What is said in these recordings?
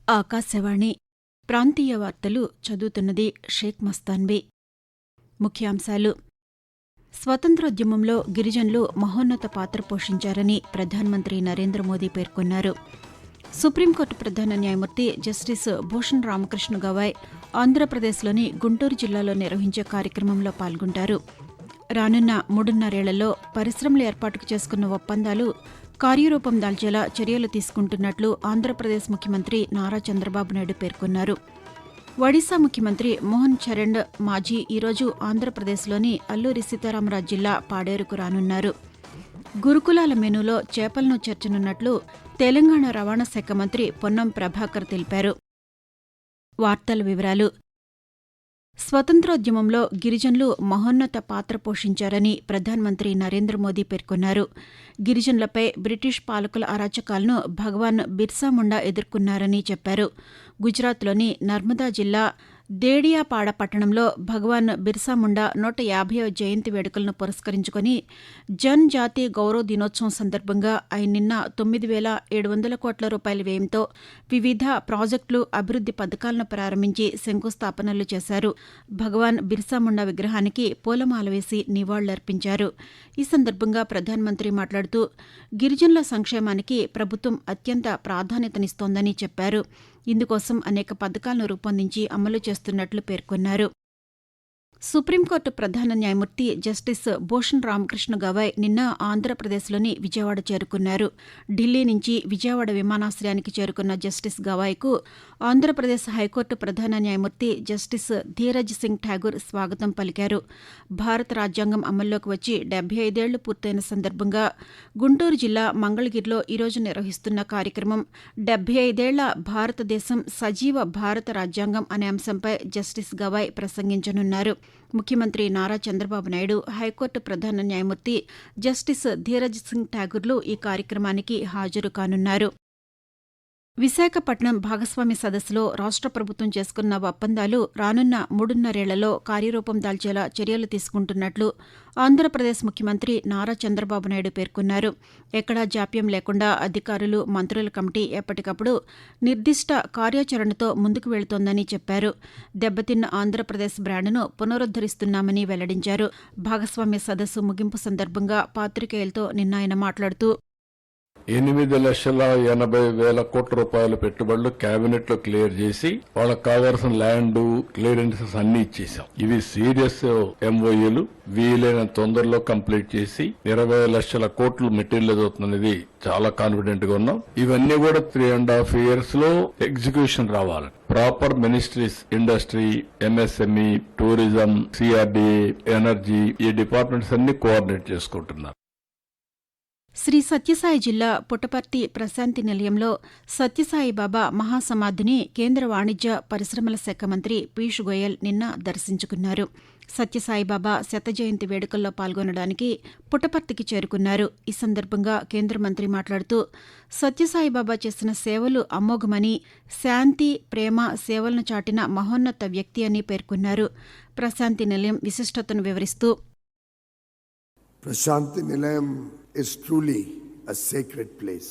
ఆకాశవాణి ప్రాంతీయ వార్తలు చదువుతున్నది షేక్ మస్తాన్బీ. ముఖ్యాంశాలు: స్వతంత్రోద్యమంలో గిరిజనులు మహోన్నత పాత్ర పోషించారని ప్రధానమంత్రి నరేంద్ర మోదీ పేర్కొన్నారు. సుప్రీంకోర్టు ప్రధాన న్యాయమూర్తి జస్టిస్ భూషణ్ రామకృష్ణ గవాయ్ ఆంధ్రప్రదేశ్లోని గుంటూరు జిల్లాలో నిర్వహించే కార్యక్రమంలో పాల్గొంటారు. రానున్న 3.5 ఏళ్లలో పరిశ్రమల ఏర్పాటుకు చేసుకున్న ఒప్పందాలు కార్యరూపం దాల్చేలా చర్యలు తీసుకుంటున్నట్లు ఆంధ్రప్రదేశ్ ముఖ్యమంత్రి నారా చంద్రబాబు నాయుడు పేర్కొన్నారు. ఒడిశా ముఖ్యమంత్రి మోహన్ చరణ్ మాఝీ ఈరోజు ఆంధ్రప్రదేశ్లోని అల్లూరి సీతారామరాజు జిల్లా పాడేరుకు రానున్నారు. గురుకులాల మెనూలో చేపలను చేర్చనున్నట్లు తెలంగాణ రవాణా శాఖ మంత్రి పొన్నం ప్రభాకర్ తెలిపారు. వార్తల వివరాలు: స్వతంత్రోద్యమంలో గిరిజనులు మహోన్నత పాత్ర పోషించారని ప్రధానమంత్రి నరేంద్ర మోదీ పేర్కొన్నారు. గిరిజనులపై బ్రిటిష్ పాలకుల అరాచకాలను భగవాన్ బిర్సా ముండా ఎదుర్కొన్నారని చెప్పారు. గుజరాత్లోని నర్మదా జిల్లా దేడియాపాడ పట్టణంలో భగవాన్ బిర్సా ముండా 150వ జయంతి వేడుకలను పురస్కరించుకుని జన్ జాతి గౌరవ్ దినోత్సవం సందర్భంగా ఆయన నిన్న 9,700 కోట్ల రూపాయల వ్యయంతో వివిధ ప్రాజెక్టులు, అభివృద్ది పథకాలను ప్రారంభించి శంకుస్థాపనలు చేశారు. భగవాన్ బిర్సా ముండా విగ్రహానికి పూలమాల వేసి నివాళులర్పించారు. ఈ సందర్భంగా ప్రధానమంత్రి మాట్లాడుతూ గిరిజనుల సంక్షేమానికి ప్రభుత్వం అత్యంత ప్రాధాన్యతనిస్తోందని చెప్పారు. ఇందుకోసం అనేక పథకాలను రూపొందించి అమలు చేస్తున్నట్లు పేర్కొన్నారు. సుప్రీంకోర్టు ప్రధాన న్యాయమూర్తి జస్టిస్ భూషణ్ రామకృష్ణ గవాయ్ నిన్న ఆంధ్రప్రదేశ్లోని విజయవాడ చేరుకున్నారు. ఢిల్లీ నుంచి విజయవాడ విమానాశ్రయానికి చేరుకున్న జస్టిస్ గవాయ్కు ఆంధ్రప్రదేశ్ హైకోర్టు ప్రధాన న్యాయమూర్తి జస్టిస్ ధీరజ్ సింగ్ ఠాగూర్ స్వాగతం పలికారు. భారత రాజ్యాంగం అమల్లోకి వచ్చి 75 ఏళ్లు పూర్తయిన సందర్భంగా గుంటూరు జిల్లా మంగళగిరిలో ఈరోజు నిర్వహిస్తున్న కార్యక్రమం 75 ఏళ్ల భారతదేశం సజీవ భారత రాజ్యాంగం అనే అంశంపై జస్టిస్ గవాయ్ ప్రసంగించనున్నారు. ముఖ్యమంత్రి నారా చంద్రబాబు నాయుడు, హైకోర్టు ప్రధాన న్యాయమూర్తి జస్టిస్ ధీరజ్ సింగ్ ఠాగూర్లు ఈ కార్యక్రమానికి హాజరు కానున్నారు. విశాఖపట్నం భాగస్వామ్య సదస్సులో రాష్ట్ర ప్రభుత్వం చేసుకున్న ఒప్పందాలు రానున్న 3.5 ఏళ్లలో కార్యరూపం దాల్చేలా చర్యలు తీసుకుంటున్నట్లు ఆంధ్రప్రదేశ్ ముఖ్యమంత్రి నారా చంద్రబాబు నాయుడు పేర్కొన్నారు. ఎక్కడా జాప్యం లేకుండా అధికారులు, మంత్రుల కమిటీ ఎప్పటికప్పుడు నిర్దిష్ట కార్యాచరణతో ముందుకు వెళుతోందని చెప్పారు. దెబ్బతిన్న ఆంధ్రప్రదేశ్ బ్రాండ్ను పునరుద్దరిస్తున్నామని వెల్లడించారు. భాగస్వామ్య సదస్సు ముగింపు సందర్భంగా పాతికేయులతో నిన్న ఆయన మాట్లాడుతూ 8,80,000 కోట్ల రూపాయల పెట్టుబడులు కేబినెట్ లో క్లియర్ చేసి వాళ్ళకి కావాల్సిన ల్యాండ్ క్లియరెన్సెస్ అన్ని ఇచ్చేసాం. ఇవి సీరియస్ ఎంఓయూలు, వీలైన తొందరలో కంప్లీట్ చేసి 20 లక్షల కోట్లు మెటీరియల్ అవుతుందనేది చాలా కాన్ఫిడెంట్ గా ఉన్నాం. ఇవన్నీ కూడా 3.5 years లో ఎగ్జిక్యూషన్ రావాలి. Proper ministries, industry, MSME, tourism, CRDA, energy, ఈ డిపార్ట్మెంట్స్ అన్ని కోఆర్డినేట్ చేసుకుంటున్నారు. శ్రీ సత్యసాయి జిల్లా పుట్టపర్తి ప్రశాంతి నిలయంలో సత్యసాయి బాబా మహాసమాధిని కేంద్ర వాణిజ్య పరిశ్రమల శాఖ మంత్రి పీయూష్ గోయల్ నిన్న దర్శించుకున్నారు. సత్యసాయి బాబా 100వ జయంతి వేడుకల్లో పాల్గొనడానికి పుట్టపర్తికి చేరుకున్నారు. ఈ సందర్భంగా కేంద్ర మంత్రి మాట్లాడుతూ సత్యసాయి బాబా చేసిన సేవలు అమోఘమని, శాంతి, ప్రేమ, సేవలను చాటిన మహోన్నత వ్యక్తి అని పేర్కొన్నారు. ప్రశాంతి నిలయం విశిష్టతను వివరిస్తూ ప్రశాంతి నిలయం is truly a sacred place.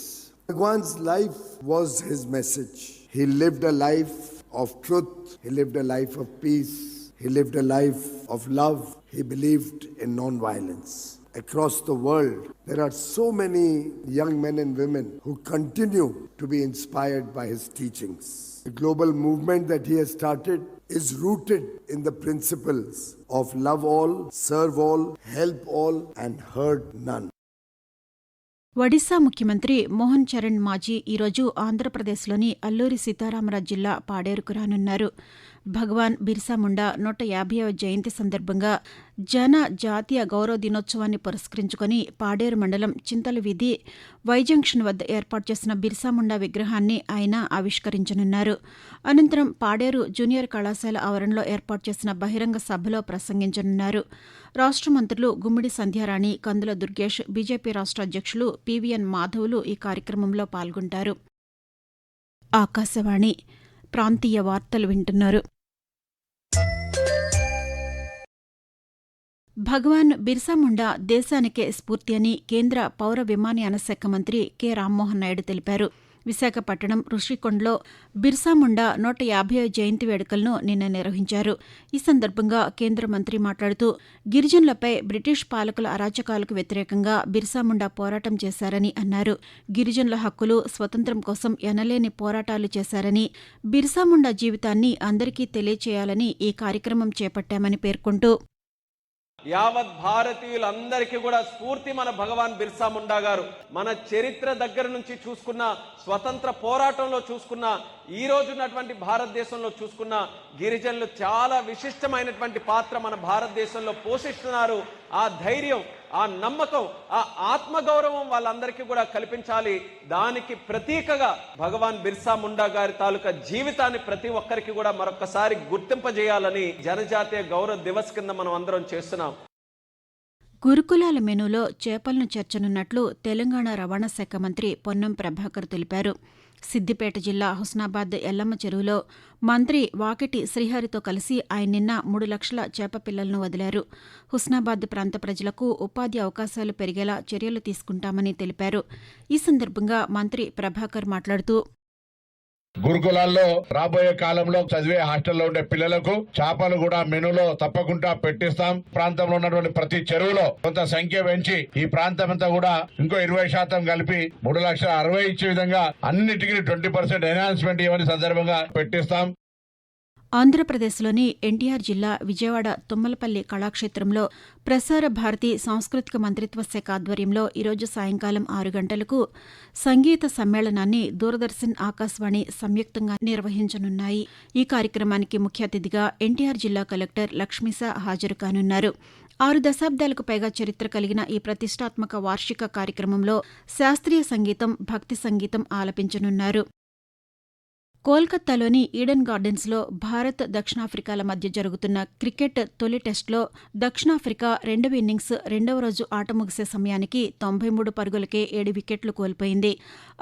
Bhagwan's life was his message. He lived a life of truth. He lived a life of peace. He lived a life of love. He believed in non-violence. Across the world, there are so many young men and women who continue to be inspired by his teachings. The global movement that he has started is rooted in the principles of love all, serve all, help all, and hurt none. Odisha ముఖ్యమంత్రి మోహన్ చరణ్ మాఝీ ఈరోజు ఆంధ్రప్రదేశ్లోని అల్లూరి సీతారామరాజు జిల్లా పాడేరుకు రానున్నారు. భగవాన్ బిర్సా ముండా 150వ జయంతి సందర్భంగా జన జాతీయ గౌరవ దినోత్సవాన్ని పురస్కరించుకుని పాడేరు మండలం చింతల వీధి వైజంక్షన్ వద్ద ఏర్పాటు చేసిన బిర్సా ముండా విగ్రహాన్ని ఆయన ఆవిష్కరించనున్నారు. అనంతరం పాడేరు జూనియర్ కళాశాల ఆవరణలో ఏర్పాటు చేసిన బహిరంగ సభలో ప్రసంగించనున్నారు. రాష్ట్ర మంత్రులు గుమ్మిడి సంధ్యారాణి, కందుల దుర్గేష్, బీజేపీ రాష్ట్ర అధ్యక్షులు పీవీఎన్ మాధవులు ఈ కార్యక్రమంలో పాల్గొంటారు. ఆకాశవాణి ప్రాంతీయ వార్తలు వింటున్నారు. భగవాన్ బిర్సా ముండా దేశానికే స్ఫూర్తి అని కేంద్ర పౌర విమానయాన శాఖ మంత్రి కె రామ్మోహన్ నాయుడు తెలిపారు. విశాఖపట్నం రుషికొండలో బిర్సాముండా 150వ జయంతి వేడుకలను నిన్న నిర్వహించారు. ఈ సందర్భంగా కేంద్ర మంత్రి మాట్లాడుతూ గిరిజనులపై బ్రిటిష్ పాలకుల అరాచకాలకు వ్యతిరేకంగా బిర్సాముండా పోరాటం చేశారని అన్నారు. గిరిజనుల హక్కులు, స్వతంత్రం కోసం ఎనలేని పోరాటాలు చేశారని, బిర్సాముండా జీవితాన్ని అందరికీ తెలియచేయాలని ఈ కార్యక్రమం చేపట్టామని పేర్కొంటూ యావత్ భారతీయులందరికీ కూడా స్ఫూర్తి మన భగవాన్ బిర్సా ముండా గారు. మన చరిత్ర దగ్గర నుంచి చూసుకున్న, స్వతంత్ర పోరాటంలో చూసుకున్న, ఈ రోజు ఉన్నటువంటి భారతదేశంలో చూసుకున్న గిరిజనులు చాలా విశిష్టమైనటువంటి పాత్ర మన భారతదేశంలో పోషిస్తున్నారు. ఆ ధైర్యం, ఆ నమ్మకం, ఆ ఆత్మగౌరవం వాళ్ళందరికీ కూడా కల్పించాలి. దానికి ప్రతీకగా భగవాన్ బిర్సా ముండా గారి తాలూకా జీవితాన్ని ప్రతి ఒక్కరికి కూడా మరొకసారి గుర్తింపజేయాలని జనజాతీయ గౌరవ దివస్ కింద మనం అందరం చేస్తున్నాం. గురుకులాల మెనూలో చేపలను చేర్చనున్నట్లు తెలంగాణ రవాణా శాఖ మంత్రి పొన్నం ప్రభాకర్ తెలిపారు. సిద్దిపేట జిల్లా హుస్నాబాద్ ఎల్లమ్మ చెరువులో మంత్రి వాకిటి శ్రీహరితో కలిసి ఆయన నిన్న 3 లక్షల చేప పిల్లలను వదిలారు. హుస్నాబాద్ ప్రాంత ప్రజలకు ఉపాధి అవకాశాలు పెరిగేలా చర్యలు తీసుకుంటామని తెలిపారు. ఈ సందర్భంగా మంత్రి ప్రభాకర్ మాట్లాడుతూ గురుకులాల్లో రాబోయే కాలంలో చదివే హాస్టల్లో ఉండే పిల్లలకు చేపలు కూడా మెనూలో తప్పకుండా పెట్టిస్తాం. ప్రాంతంలో ఉన్నటువంటి ప్రతి చెరువులో కొంత సంఖ్య పెంచి ఈ ప్రాంతం అంతా కూడా ఇంకో 20% కలిపి 3,60,000 ఇచ్చే విధంగా అన్నిటికీ 20% ఎన్హాన్స్మెంట్ ఇవ్వని సందర్భంగా పెట్టిస్తాం. ఆంధ్రప్రదేశ్లోని ఎన్టీఆర్ జిల్లా విజయవాడ తుమ్మలపల్లి కళాక్షేత్రంలో ప్రసార భారతి సాంస్కృతిక మంత్రిత్వ శాఖ ఆధ్వర్యంలో ఈరోజు సాయంకాలం 6 గంటలకు సంగీత సమ్మేళనాన్ని దూరదర్శన్, ఆకాశవాణి సంయుక్తంగా నిర్వహించనున్నాయి. ఈ కార్యక్రమానికి ముఖ్య అతిథిగా ఎన్టీఆర్ జిల్లా కలెక్టర్ లక్ష్మీసా హాజరు కానున్నారు. 6 దశాబ్దాలకు పైగా చరిత్ర కలిగిన ఈ ప్రతిష్టాత్మక వార్షిక కార్యక్రమంలో శాస్త్రీయ సంగీతం, భక్తి సంగీతం ఆలపించనున్నారు. కోల్కతాలోని ఈడెన్ గార్డెన్స్లో భారత్, దక్షిణాఫ్రికాల మధ్య జరుగుతున్న క్రికెట్ తొలి టెస్టులో దక్షిణాఫ్రికా రెండవ ఇన్నింగ్స్ రెండవ రోజు ఆట ముగిసే సమయానికి 93 పరుగులకే 7 వికెట్లు కోల్పోయింది.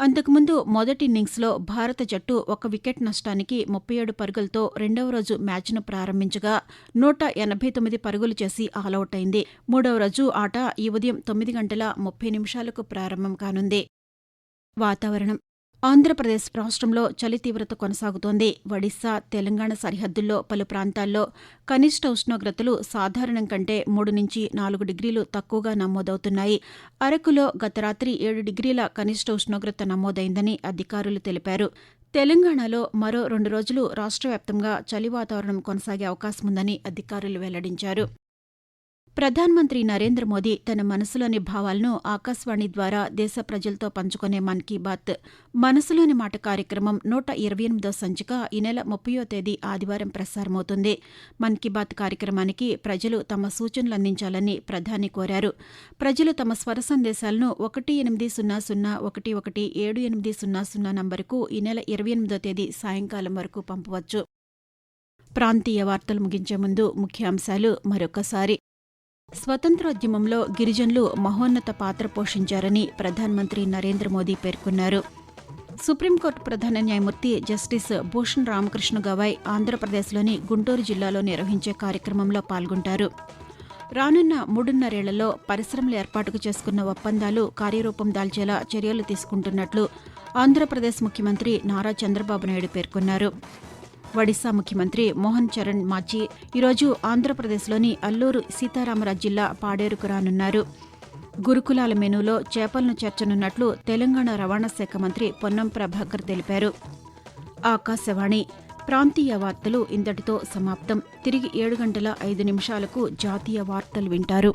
అంతకుముందు మొదటి ఇన్నింగ్స్లో భారత జట్టు 1 వికెట్ నష్టానికి 37 పరుగులతో రెండవ రోజు మ్యాచ్ను ప్రారంభించగా 189 పరుగులు చేసి ఆలౌట్ అయింది. మూడవ రోజు ఆట ఈ ఉదయం 9:30 ప్రారంభం కానుంది. వాతావరణం. ఆంధ్రప్రదేశ్ రాష్ట్రంలో చలి తీవ్రత కొనసాగుతోంది. ఒడిశా, తెలంగాణ సరిహద్దుల్లో పలు ప్రాంతాల్లో కనిష్ట ఉష్ణోగ్రతలు సాధారణం కంటే 3 నుంచి 4 డిగ్రీలు తక్కువగా నమోదవుతున్నాయి. అరకులో గత రాత్రి 7 డిగ్రీల కనిష్ట ఉష్ణోగ్రత నమోదైందని అధికారులు తెలిపారు. తెలంగాణలో మరో 2 రోజులు రాష్ట్ర వ్యాప్తంగా చలి వాతావరణం కొనసాగే అవకాశముందని అధికారులు వెల్లడించారు. ప్రధానమంత్రి నరేంద్ర మోదీ తన మనసులోని భావాలను ఆకాశవాణి ద్వారా దేశ ప్రజలతో పంచుకునే మన్ కీ బాత్ మనసులోని మాట కార్యక్రమం 128వ సంచిక ఈ నెల 30వ తేదీ ఆదివారం ప్రసారమవుతుంది. మన్ కీ బాత్ కార్యక్రమానికి ప్రజలు తమ సూచనలు అందించాలని ప్రధాని కోరారు. ప్రజలు తమ స్వర సందేశాలను 18001178000 నంబరుకు ఈ నెల 28వ తేదీ సాయంకాలం వరకు పంపవచ్చు. ప్రాంతీయ వార్తలు ముగించే ముందు ముఖ్యాంశాలు మరొకసారి. స్వతంత్రోద్యమంలో గిరిజనులు మహోన్నత పాత్ర పోషించారని ప్రధానమంత్రి నరేంద్ర మోదీ పేర్కొన్నారు. సుప్రీంకోర్టు ప్రధాన న్యాయమూర్తి జస్టిస్ భూషణ్ రామకృష్ణ గవాయ్ ఆంధ్రప్రదేశ్లోని గుంటూరు జిల్లాలో నిర్వహించే కార్యక్రమంలో పాల్గొంటారు. రానున్న 3.5 ఏళ్లలో పరిశ్రమల ఏర్పాటుకు చేసుకున్న ఒప్పందాలు కార్యరూపం దాల్చేలా చర్యలు తీసుకుంటున్నట్లు ఆంధ్రప్రదేశ్ ముఖ్యమంత్రి నారా చంద్రబాబు నాయుడు పేర్కొన్నారు. ఒడిశా ముఖ్యమంత్రి మోహన్ చరణ్ మాఛీ ఈరోజు ఆంధ్రప్రదేశ్లోని అల్లూరు సీతారామరాజు జిల్లా పాడేరుకు రానున్నారు. గురుకులాల మెనూలో చేపలను చేర్చనున్నట్లు తెలంగాణ రవాణా శాఖ మంత్రి పొన్నం ప్రభాకర్ తెలిపారు. ఆకాశవాణి ప్రాంతీయ వార్తలు ఇంతటితో సమాప్తం. తిరిగి 7:05 జాతీయ వార్తలు వింటారు.